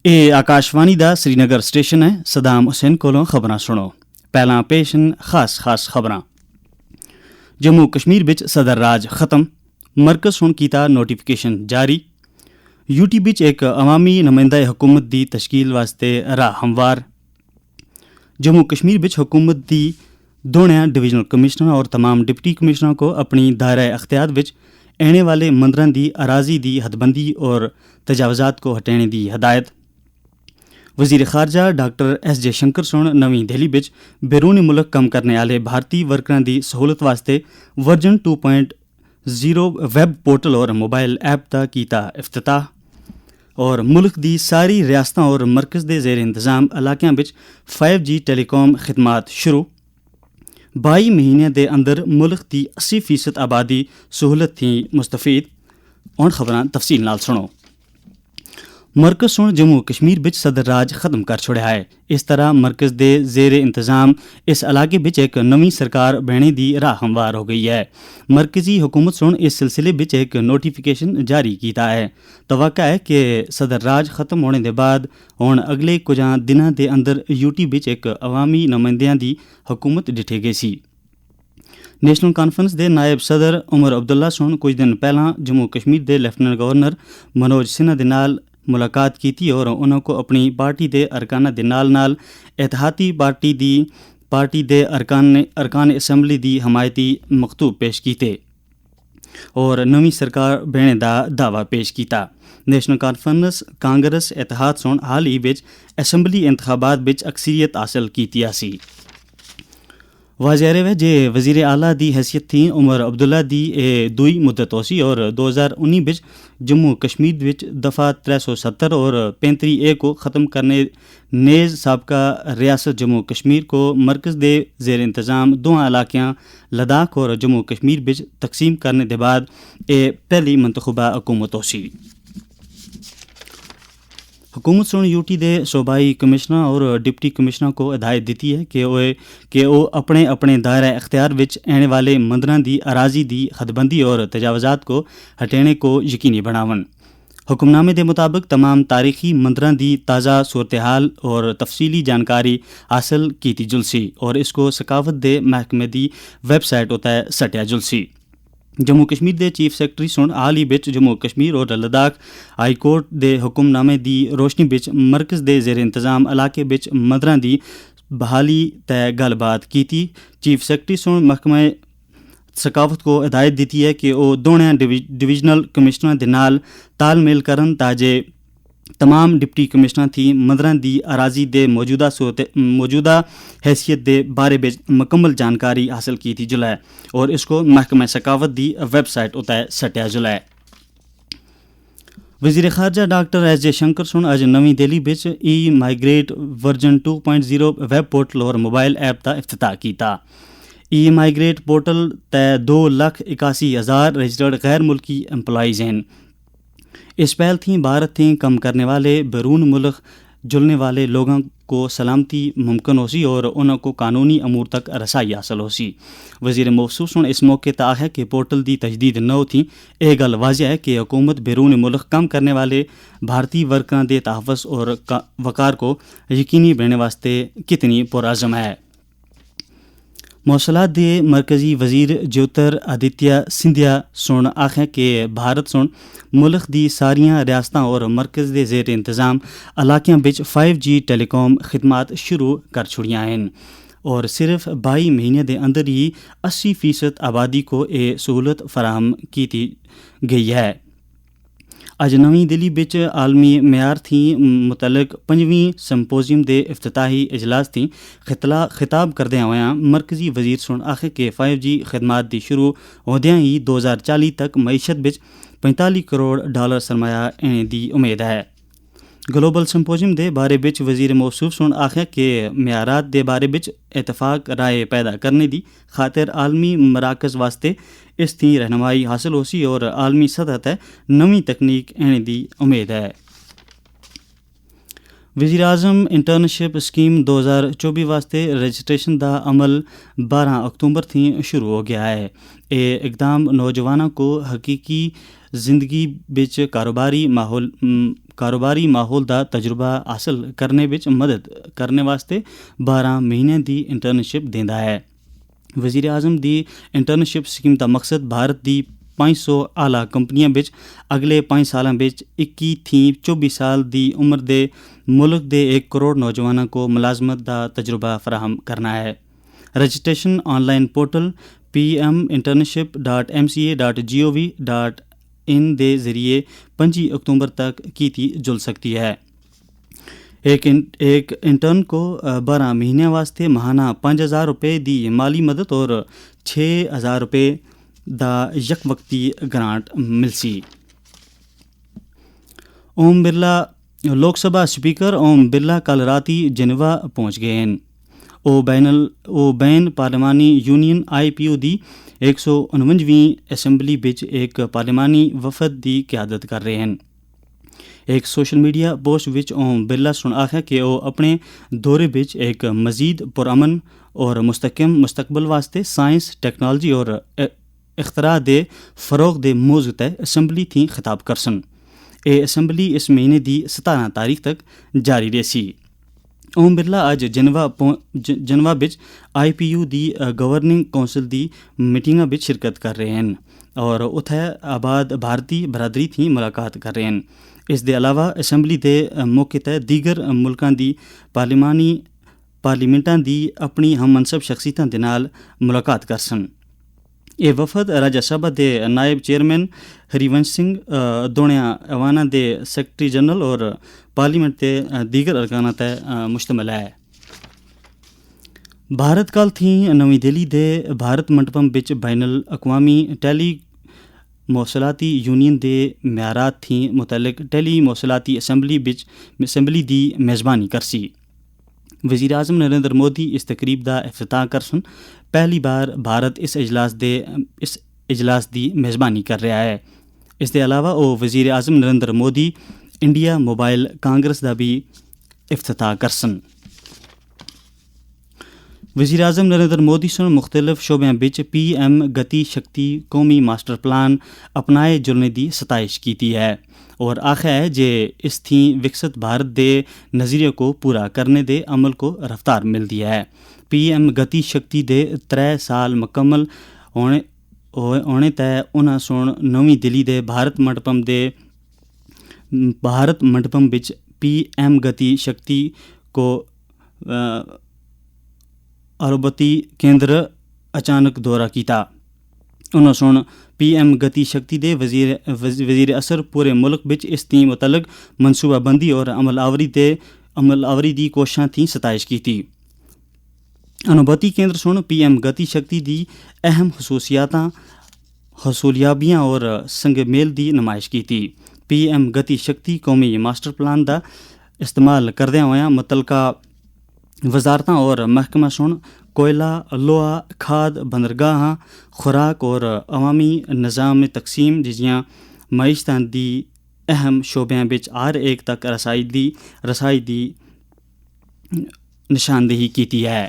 ਇਹ ਆਕਾਸ਼ਵਾਣੀ ਦਾ ਸ੍ਰੀਨਗਰ ਸਟੇਸ਼ਨ ਹੈ। ਸਦਾਮ ਹੁਸੈਨ ਕੋਲੋਂ ਖਬਰਾਂ ਸੁਣੋ। ਪਹਿਲਾਂ ਪੇਸ਼ਨ ਖਾਸ ਖਬਰਾਂ। ਜੰਮੂ ਕਸ਼ਮੀਰ ਵਿੱਚ ਸਦਰ ਰਾਜ ਖਤਮ, ਮਰਕਜ਼ ਹੁਣ ਕੀਤਾ ਨੋਟੀਫਿਕੇਸ਼ਨ ਜਾਰੀ। यूटी ਵਿੱਚ ਇੱਕ ਅਵਾਮੀ ਨੁਮਾਇੰਦਾ ਹਕੂਮਤ ਦੀ ਤਸ਼ਕੀਲ ਵਾਸਤੇ ਰਾਹ ਹਮਵਾਰ। जम्मू कश्मीर ਵਿੱਚ हुकूमत ਦੀ ਦੋਨਿਆਂ डिवीजनल कमिश्नर और तमाम डिप्टी कमिश्नरों को अपनी दायरा अख्तियार ਵਿੱਚ आने वाले मंदिरों की अराजी की हदबंदी और तजावज़ात को हटाने की हदायत। वज़ीर खारजा डॉक्टर एस जयशंकर सुन नवी दिल्ली ਵਿੱਚ बैरूनी मुल्क कम करने वाले भारतीय वर्करां की सहूलत वास्ते वर्जन 2.0 वैब पोर्टल और मोबाइल ऐप का कीता इफ्तिताह। और मुल्क दी सारी रियासतां और मरकज़ दे ज़ेर इंतज़ाम इलाकियां विच 5G टेलीकॉम खिदमात शुरू। 22 महीनों के अंदर मुल्क की 80% आबादी सहूलत थी मुस्तफीद। हुण खबरां तफसील नाल सुनो। मरकज़ सुन जम्मू कश्मीर विच सदर राज खत्म कर छोड़िया है। इस तरह मरकज़ दे ज़ेर इंतज़ाम इस इलाके विच एक नवी सरकार बनने की राह हमवार हो गई है। मरकज़ी हुकूमत सुन इस सिलसिले विच एक नोटिफिकेशन जारी किया है। तवक्का है कि सदर राज खत्म होने के बाद हुण अगले कुछ दिनों के अंदर यूटी विच एक अवामी नुमाइंदियां की हुकूमत डिठी गई सी। नेशनल कॉन्फ्रेंस के नायब सदर उमर अब्दुल्ला सुन कुछ दिन पहला जम्मू कश्मीर के लेफ्टिनेंट गवर्नर मनोज सिन्हा के नाल मुलाकात की और उन्होंने अपनी पार्टी के अरकाना के नाल इतिहादी पार्टी के अरकान असैम्बली की हमायती मकतूब पेश किए और नवी सरकार बनने का दावा पेश किया। नेशनल कॉन्फ्रेंस कांग्रेस इतिहाद सुन हाल ही विच असैम्बली इंतखाबात विच अक्सरियत हासिल की सी। वाज़ेह है जे वज़ीर आला की हैसियत थी उमर अब्दुल्ला की दुई मुद्दत होसी और 2019 विच जम्मू कश्मीर विच दफ़ा 370 और 35A को ख़त्म करने नेज़ साबका रियासत जम्मू कश्मीर को मरकज़ दे ज़ेर इंतज़ाम दो इलाक़ियाँ लद्दाख और जम्मू कश्मीर विच तकसीम करने के बाद ये पहली मंतखबा हुकूमत होसी। हुकूमत सुन यूटी के सूबाई कमिश्नर और डिप्टी कमिश्नर को हिदायत दी है कि वो अपने अपने दायरा अख्तियार विच आने वाले मंदिरों की अराजी की हदबंदी और तजावज़ात को हटाने को यकीनी बनावन। हुक्मनामे के मुताबिक तमाम तारीखी मंदिरों की ताज़ा सूरत हाल और तफसीली जानकारी हासिल की जुलसी और इसको सकाफत के महकमे की वैबसाइट उत्ते सटिया जुलसी। जम्मू कश्मीर के चीफ सैक्रटरी सुन हाल ही विच जम्मू कश्मीर और लद्दाख हाई कोर्ट के हुक्मनामे की रोशनी विच मरकज़ के ज़ेर इंतज़ाम इलाके विच मंदिरों की बहाली तय गलबात की। चीफ सैक्रटरी सुन महकमे सकाफत को हिदायत दी है कि वो दोनों डिवीजनल कमिश्नर के नाल तालमेल करन ताजे तमाम डिप्टी कमिश्नर थी मंदिरों की अराजी के मौजूदा हैसियत के बारे में मुकम्मल जानकारी हासिल की थी जुलाई और इसको महकमा सकाफत की वैबसाइट उत्ते सटिया जुलाई। वज़ीर खारजा डॉक्टर एस जयशंकर सुन अज नवी दिल्ली विच ई माइग्रेट वर्जन 2.0 वैब पोर्टल और मोबाइल ऐप का इफ्तिताह किया। ई माइग्रेट पोर्टल तय 2,81,000 रजिस्टर्ड गैर मुल्की एम्प्लॉइज़ हैं। इस पहल थी भारत थी कम करने वाले बैरून मुल्क जुलने वाले लोगों को सलामती मुमकिन होसी और उनको कानूनी अमूर तक रसाई हासिल होसी। वज़ीर मौसूस इस मौके तक है कि पोर्टल की तजदीद नौ थी। यह गल वाज़ह है कि हुकूमत बैरून मुल्क कम करने वाले भारतीय वर्करां के तहफ़्फ़ुज़ और वक़ार को यकीनी बनाने वास्ते कितनी पुरअज़म है। मौसलात के मरकज़ी वज़ीर ज्योतिरादित्य सिंधिया सुन आखें कि भारत सुन मुल्क दी सारियां रियासतां और मरकज़ के ज़ेर इंतज़ाम इलाकियां विच 5G टेलीकॉम खिदमात शुरू कर छुड़ियां हैं और सिर्फ 22 महीने के अंदर ही 80% आबादी को ये सहूलत फराहम की गई है। अज नवी दिल्ली विच आलमी म्यार थी मुतलक 5वीं संपोजियम के इफ्तिताही इजलास थी खिताब करदे होया मरकज़ी वज़ीर सुन आखे कि 5G खिदमात की शुरू होंदियां ही 2040 तक मईशत विच $45 करोड़ सरमाया आने की उम्मीद है। ग्लोबल संपोजियम के बारे विच वज़ीर मौसूफ सुन आखे कि म्यारात के बारे विच इतफाक राय पैदा करने की खातिर आलमी मराकज़ वास्ते इस थी रहनुमाई हासिल होसी और आलमी सतह तक नवी तकनीक आने की उम्मीद है। वज़ीर आज़म इंटर्नशिप स्कीम 2024 वास्ते रजिस्ट्रेशन का अमल 12 अक्तूबर थी शुरू हो गया है। ये इकदाम नौजवानों को हकीकी زندگی وچ کاروباری ماحول دا تجربہ حاصل کرنے وچ مدد کرنے واسطے 12 مہینے دی انٹرنشپ دیندا ہے۔ وزیر اعظم دی انٹرنشپ سکیم دا مقصد بھارت دی 500 اعلیٰ کمپنیاں بچ اگلے 5 سالاں بچ 21 تھی 24 سال دی عمر دے ملک دے 1 کروڑ نوجوانوں کو ملازمت دا تجربہ فراہم کرنا ہے۔ Registration on line portal pminternship.mca.gov.in دے ذریعے 25 اکتوبر تک کیتی جل سکتی ہے۔ ایک انٹرن کو 12 مہینے واسطے ماہانہ 5,000 روپے دی مالی مدد اور 6,000 روپے دا یک وقتی گرانٹ ملسی۔ اوم برلا لوک سبھا سپیکر اوم برلا کل راتی جنیوا پہنچ گئے ہیں۔ او بین پارلیمانی یونین IPU دی 149ویں اسمبلی بچ ایک پارلیمانی وفد دی قیادت کر رہے ہیں۔ ایک سوشل میڈیا پوسٹ وچ اوم برلا سن آخیا کہ وہ اپنے دورے بچ ایک مزید پرامن اور مستحکم مستقبل واسطے سائنس، ٹیکنالوجی اور اختراع دے فروغ دے موضوع تے اسمبلی تھی خطاب کرسن۔ اے اسمبلی اس مہینے دی 17 تاریخ تک جاری رہسی۔ اوم برلا اج جنوا بچ IPU دی گورننگ کونسل دی میٹنگاں بچ شرکت کر رہے ہیں اور اتھے آباد بھارتی برادری تھی ملاقات کر رہے ہیں۔ اس دے علاوہ اسمبلی دے موقع تے دیگر ملکاں دی پارلیمنٹاں دی اپنی ہم منصب شخصیتاں دے نال ملاقات کرسن۔ یہ وفد راجیہ سبھا دے نائب چیئرمین ہری ونش سنگھ، دونیا ایوانا دے سیکرٹری جنرل اور پارلیمنٹ دے دیگر ارکانہ تے مشتمل ہے۔ بھارت کل تھی نویں دہلی دے بھارت منڈپم بچ بین الاقوامی ٹیلی مواصلاتی یونین دے معیارات تھی متعلق ٹیلی مواصلاتی اسمبلی دی میزبانی کرسی۔ وزیر اعظم نریندر مودی اس تقریب دا افتتاح کرسن۔ پہلی بار بھارت اس اجلاس دی میزبانی کر رہا ہے۔ اس دے علاوہ وہ وزیر اعظم نریندر مودی انڈیا موبائل کانگریس دا بھی افتتاح کرسن۔ وزیر اعظم نریندر مودی سن مختلف شعبیاں بچ PM گتی شکتی قومی ماسٹر پلان اپنائے جلنے دی ستائش کیتی ہے اور آخیا ہے جے اس تھی وکست بھارت دے نظریے کو پورا کرنے دے عمل کو رفتار ملتی ہے۔ PM گتی شکتی دے 3 سال مکمل ہونے تے انہاں سن نویں دلی دے بھارت منڈپم بچ PM گتی شکتی کو آروبتی کیندر اچانک دورہ کیتا۔ انہوں سن PM گتی شکتی دے وزیر اثر پورے ملک بچ اس تی متعلق منصوبہ بندی اور عمل آوری دی کوششاں تھی ستائش کیتی۔ انوبتی کیندر سن PM گتی شکتی دی اہم حصولیابیاں اور سنگ میل دی نمائش کیتی۔ PM گتی شکتی قومی ماسٹر پلان دا استعمال کردیا ہویا متعلقہ وزارتاں اور محکمہ سن کوئلہ، لوہا، کھاد، بندرگاہاں، خوراک اور عوامی نظام تقسیم جیسیاں معیشتاں دی اہم شعبیاں بچ ہر ایک تک رسائی دی نشاندہی کیتی ہے۔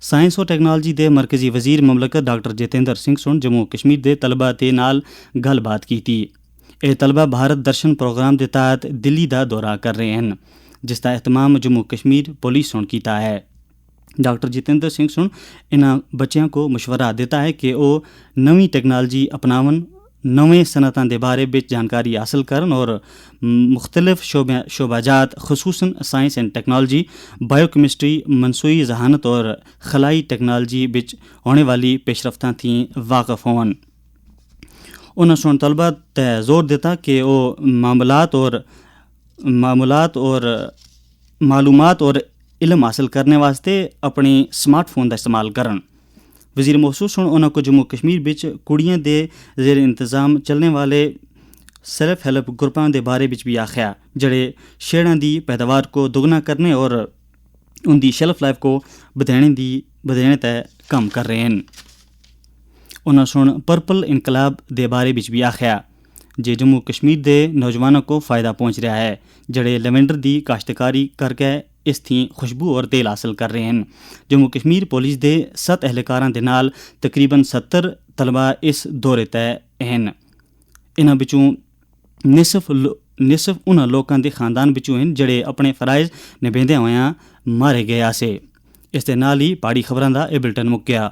سائنس اور ٹیکنالوجی دے مرکزی وزیر مملکت ڈاکٹر جتیندر سنگھ سن جموں کشمیر دے طلبہ دے نال گل بات کیتی۔ اے طلبہ بھارت درشن پروگرام دے تحت دلی دا دورہ کر رہے ہیں جس کا اہتمام جموں کشمیر پولیس سن کیتا ہے۔ ڈاکٹر جتیندر سنگھ سن انہاں بچیاں کو مشورہ دیتا ہے کہ وہ نویں ٹیکنالوجی اپناون، نویں صنعتاں دے بارے بچ جانکاری حاصل کرن اور مختلف شعبہ جات خصوصاً science and technology, bio chemistry, مصنوعی ذہانت اور خلائی ٹیکنالوجی بچ ہونے والی پیش رفتاں تھیں واقف ہون۔ انہوں سن طلبہ تے زور دیتا کہ وہ معلومات اور علم حاصل کرنے واسطے اپنے سمارٹ فون کا استعمال کرن۔ وزیر موصوف سن انہوں کو جموں کشمیر بچ کڑیاں دے زیر انتظام چلنے والے سیلف ہیلپ گروپاں دے بارے بچ بھی آخیا جڑے شیڑاں دی پیداوار کو دگنا کرنے اور ان دی شیلف لائف کو بدھینے تے کام کر رہے ہیں۔ انہوں سن پرپل انقلاب دے بارے بچ بھی آخیا جے جموں کشمیر دے نوجوانوں کو فائدہ پہنچ رہا ہے جڑے لیونڈر دی کاشتکاری کر کے اس تھی خوشبو اور تیل حاصل کر رہے ہیں۔ جموں کشمیر پولیس دے 7 اہلکاراں دے نال تقریباً 70 طلبہ اس دورے تے ہیں۔ इन्हां विचों निसफ उन्हां लोकां दे खानदान विचों हैं ਜਿਹੜੇ ਆਪਣੇ ਫਰਾਇਜ਼ ਨਿਭਾਉਂਦਿਆਂ ਹੋਇਆਂ ਮਾਰੇ ਗਏ ਆਸੇ। ਇਸ ਦੇ ਨਾਲ ਹੀ ਪਾੜੀ ਖਬਰਾਂ ਦਾ ਇਹ ਬੁਲਟਨ ਮੁੱਕ ਗਿਆ।